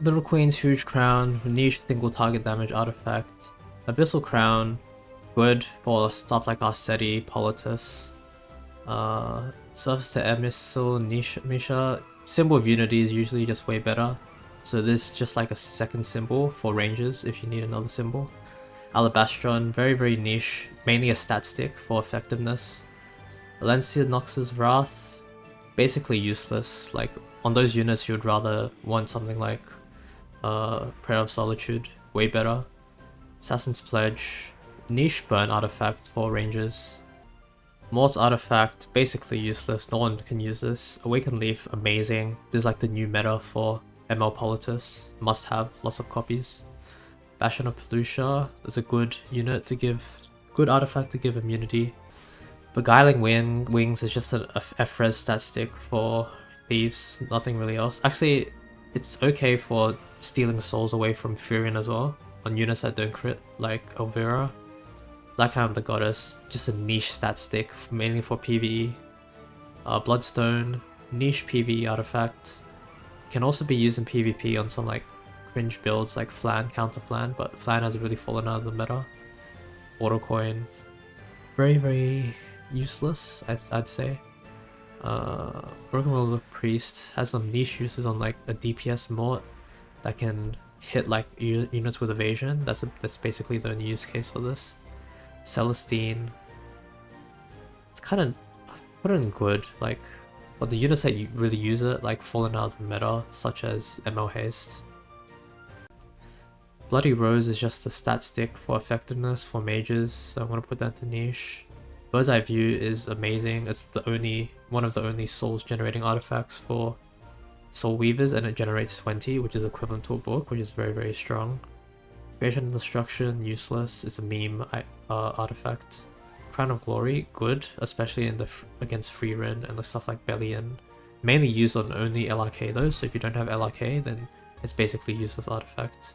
Little Queen's Huge Crown, niche single target damage artifact. Abyssal Crown, good for stuff like Arceti, Politis. Surface to Air Missile, niche Misha. Symbol of Unity is usually just way better. So this is just like a second symbol for ranges if you need another symbol. Alabastron, very niche, mainly a stat stick for effectiveness. Valencia Nox's Wrath, basically useless. Like on those units you would rather want something like Prayer of Solitude, way better. Assassin's Pledge, niche burn artifact for ranges. Mort's Artifact, basically useless, no one can use this. Awakened Leaf, amazing. This is like the new meta for ML Politis, must have, lots of copies. Bastion of Pelusia is a good unit to give, good artifact to give immunity. Beguiling Wings is just a Frez stat stick for thieves, nothing really else. Actually, it's okay for stealing souls away from Furion as well, on units that don't crit, like Elvira. Blackhand the Goddess, just a niche stat stick, mainly for PvE. Bloodstone, niche PvE artifact. Can also be used in PvP on some like cringe builds like Flan, counter Flan, but Flan has really fallen out of the meta. Autocoin, very useless, I'd say. Broken Wills of Priest has some niche uses on like a DPS mort that can hit like units with evasion. That's basically the only use case for this. Celestine, it's kind of put in good, like, but the units that you really use it like fallen out of the meta, such as ML Haste. Bloody Rose is just a stat stick for effectiveness for mages, so I'm gonna put that to niche. Bird's Eye View is amazing. It's one of the only souls generating artifacts for Soul Weavers, and it generates 20, which is equivalent to a book, which is very strong. Creation and Destruction, useless. It's a meme artifact. Crown of Glory, good, especially in the against Freerin and the stuff like Bellion. Mainly used on only LRK though, so if you don't have LRK, then it's basically useless artifact.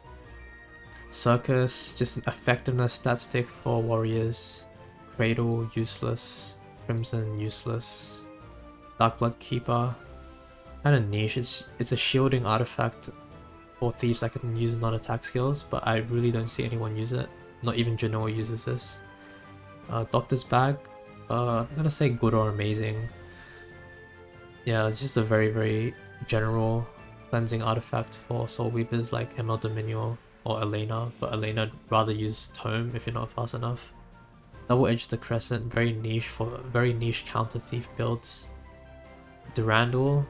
Circus, just an effectiveness stat stick for warriors. Cradle, useless. Crimson, useless. Dark Blood Keeper, kind of niche. It's a shielding artifact for thieves that can use non-attack skills, but I really don't see anyone use it. Not even Genoa uses this. Doctor's Bag, I'm gonna say good or amazing. Yeah, it's just a very general cleansing artifact for Soul Weavers like ML Dominio or Elena, but Elena would rather use Tome if you're not fast enough. Double Edge the Crescent, very niche for very niche counter thief builds. Durandal,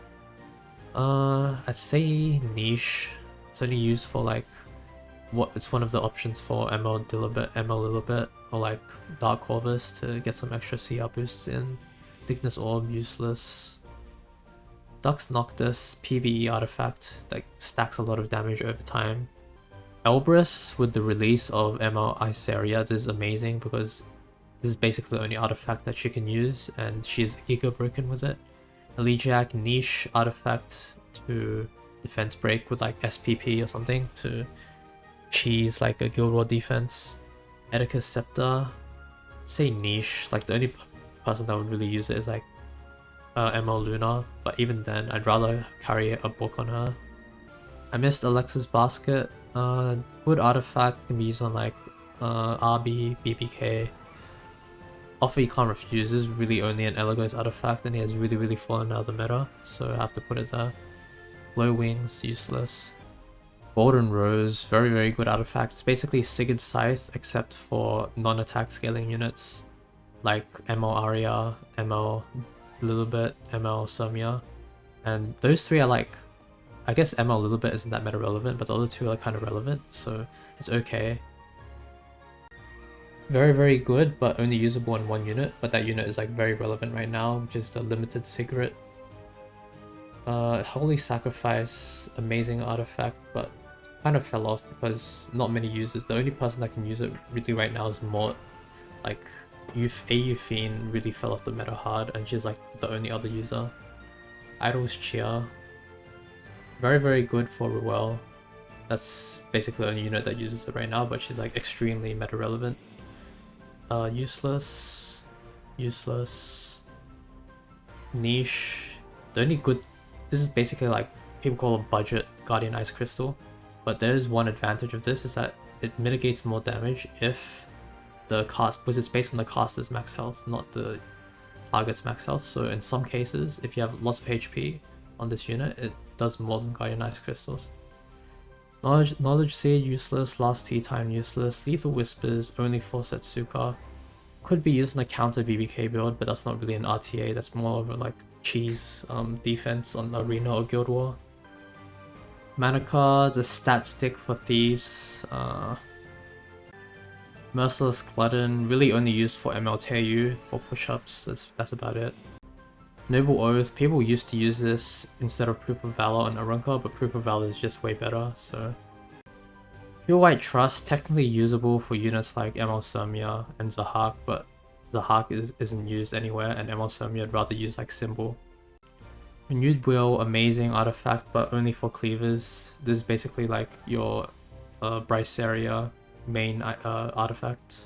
I'd say niche. It's only used for like it's one of the options for ML Lilibet, or like Dark Corvus to get some extra CR boosts in. Thickness Orb, useless. Dux Noctis, PvE artifact that stacks a lot of damage over time. Elbrus, with the release of ML Iceria, this is amazing because this is basically the only artifact that she can use, and she's Giga broken with it. Elegiac, niche artifact to defense break with like SPP or something to cheese like a Guild War defense. Edicus Scepter, say niche, like the only person that would really use it is like ML Luna, but even then I'd rather carry a book on her. I missed Alexa's Basket, good artifact, can be used on like RB, BBK. Offer You Can't Refuse is really only an Elagos artifact, and he has really fallen out of the meta, so I have to put it there. Low Wings, useless. Golden Rose, very good artifact. It's basically Sigurd's Scythe except for non-attack scaling units like ML Aria, ML Lilibet, ML Somia, and those three are like, I guess ML Lilibet isn't that meta relevant, but the other two are kind of relevant, so it's okay. Very good, but only usable in one unit, but that unit is like very relevant right now, which is the limited Sigurd. Holy Sacrifice, amazing artifact, but kind of fell off because not many users. The only person that can use it really right now is Mort. Like, AU Fiend really fell off the meta hard, and she's like the only other user. Idol's Cheer, very good for Ruel. That's basically the only unit that uses it right now, but she's like extremely meta relevant. Useless. Niche. The only good... This is basically like people call a budget Guardian Ice Crystal. But there is one advantage of this, is that it mitigates more damage if the cast, because it's based on the caster's max health, not the target's max health. So in some cases, if you have lots of HP on this unit, it does more than Guardian Ice Crystals. Knowledge Seed useless, Last Tea Time useless, Lethal Whispers only for Setsuka. Could be used in a counter BBK build, but that's not really an RTA, that's more of a like cheese defense on Arena or Guild War. Manuka, the stat stick for thieves. Merciless Glutton, really only used for MLTU for push-ups, that's about it. Noble Oath, people used to use this instead of Proof of Valor on Arunka, but Proof of Valor is just way better, so. Pure White Trust, technically usable for units like ML Surmia and Zahak, but Zahak isn't used anywhere, and ML Surmia I'd rather use like Symbol. Renewed Will, amazing artifact, but only for cleavers. This is basically like your Bryceria main artifact.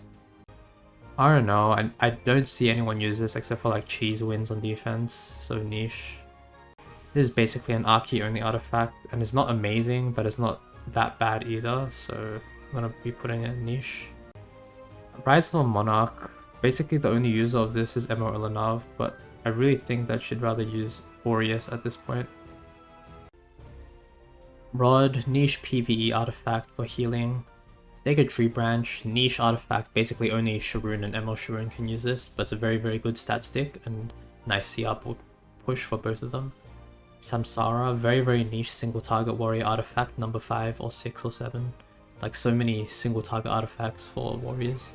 I don't know, I don't see anyone use this except for like cheese wins on defense, so niche. This is basically an Archie only artifact, and it's not amazing, but it's not that bad either, so I'm gonna be putting it in niche. Rise of a Monarch, basically the only user of this is Emma Ilanav, but I really think that she'd rather use Boreas at this point. Rod, niche PvE artifact for healing. Sacred Tree Branch, niche artifact, basically only Sharoon and ML Sharoon can use this, but it's a very very good stat stick and nice CR push for both of them. Samsara, very very niche single target warrior artifact, number 5 or 6 or 7. Like so many single target artifacts for warriors.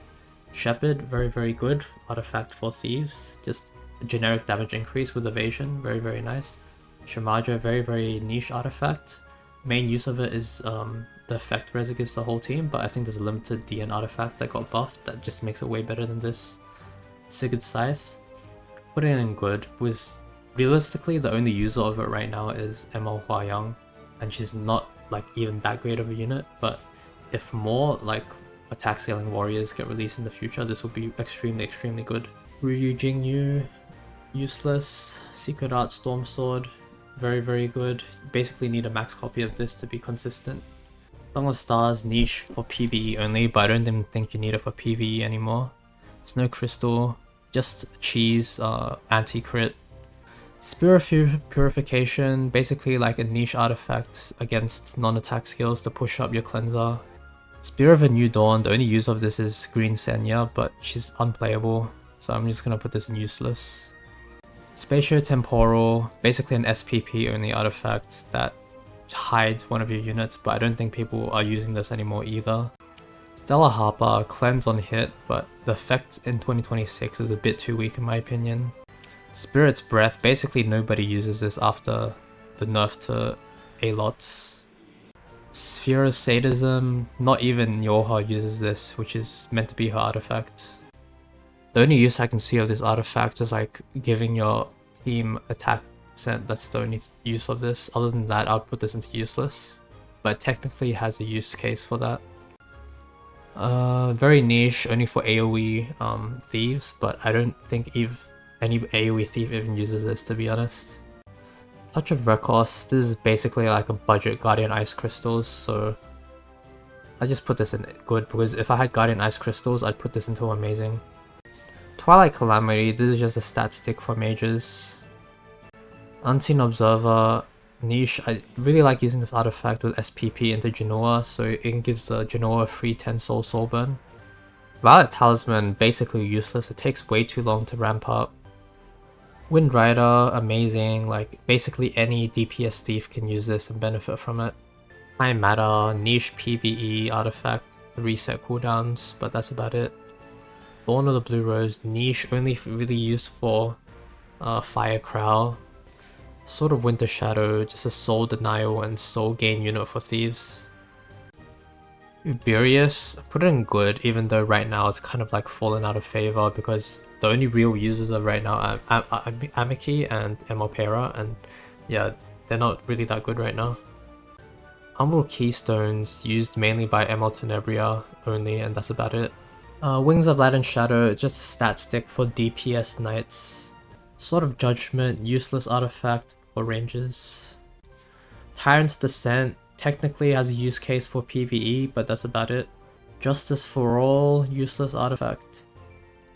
Shepherd, very very good artifact for thieves, just a generic damage increase with evasion, very very nice. Shamaja, very very niche artifact. Main use of it is the effect res it gives the whole team, but I think there's a limited DN artifact that got buffed that just makes it way better than this. Sigurd Scythe, put it in good, because realistically the only user of it right now is ML Huayang, and she's not like even that great of a unit, but if more like attack scaling warriors get released in the future, this will be extremely extremely good. Ryu Jingyu, useless. Secret Art Storm Sword, very very good. Basically need a max copy of this to be consistent. Song of Stars, niche for PvE only, but I don't even think you need it for PvE anymore. Snow Crystal, just cheese, anti-crit. Spear of Purification, basically like a niche artifact against non-attack skills to push up your cleanser. Spear of a New Dawn, the only use of this is Green Senya, but she's unplayable, so I'm just gonna put this in useless. Spatio-Temporal, basically an SPP only artifact that hides one of your units, but I don't think people are using this anymore either. Stellar Harper, cleanse on hit, but the effect in 2026 is a bit too weak in my opinion. Spirit's Breath, basically nobody uses this after the nerf to Alots. Sphere of Sadism, not even Yoha uses this, which is meant to be her artifact. The only use I can see of this artifact is like giving your team attack percent, that's the only use of this. Other than that, I'll put this into useless, but it technically has a use case for that. Very niche, only for AoE thieves, but I don't think any AoE thief even uses this, to be honest. Touch of Rekos, this is basically like a budget Guardian Ice Crystals, so I just put this in good, because if I had Guardian Ice Crystals, I'd put this into amazing. Twilight Calamity, this is just a stat stick for mages. Unseen Observer, niche, I really like using this artifact with SPP into Genoa, so it gives the Genoa free 10 soul burn. Violet Talisman, basically useless, it takes way too long to ramp up. Wind Rider, amazing, like basically any DPS thief can use this and benefit from it. Time Matter, niche PvE artifact, reset cooldowns, but that's about it. Dawn of the Blue Rose, niche, only really used for Fire Crow. Sword of Winter Shadow, just a soul denial and soul gain unit for thieves. Uberius, put it in good, even though right now it's kind of like fallen out of favor because the only real users of right now are Amiki and Emopera, and yeah, they're not really that good right now. Umbral Keystones, used mainly by ML Tenebria only, and that's about it. Wings of Light and Shadow, just a stat stick for DPS knights. Sword of Judgment, useless artifact for ranges. Tyrant's Descent technically has a use case for PvE, but that's about it. Justice for All, useless artifact.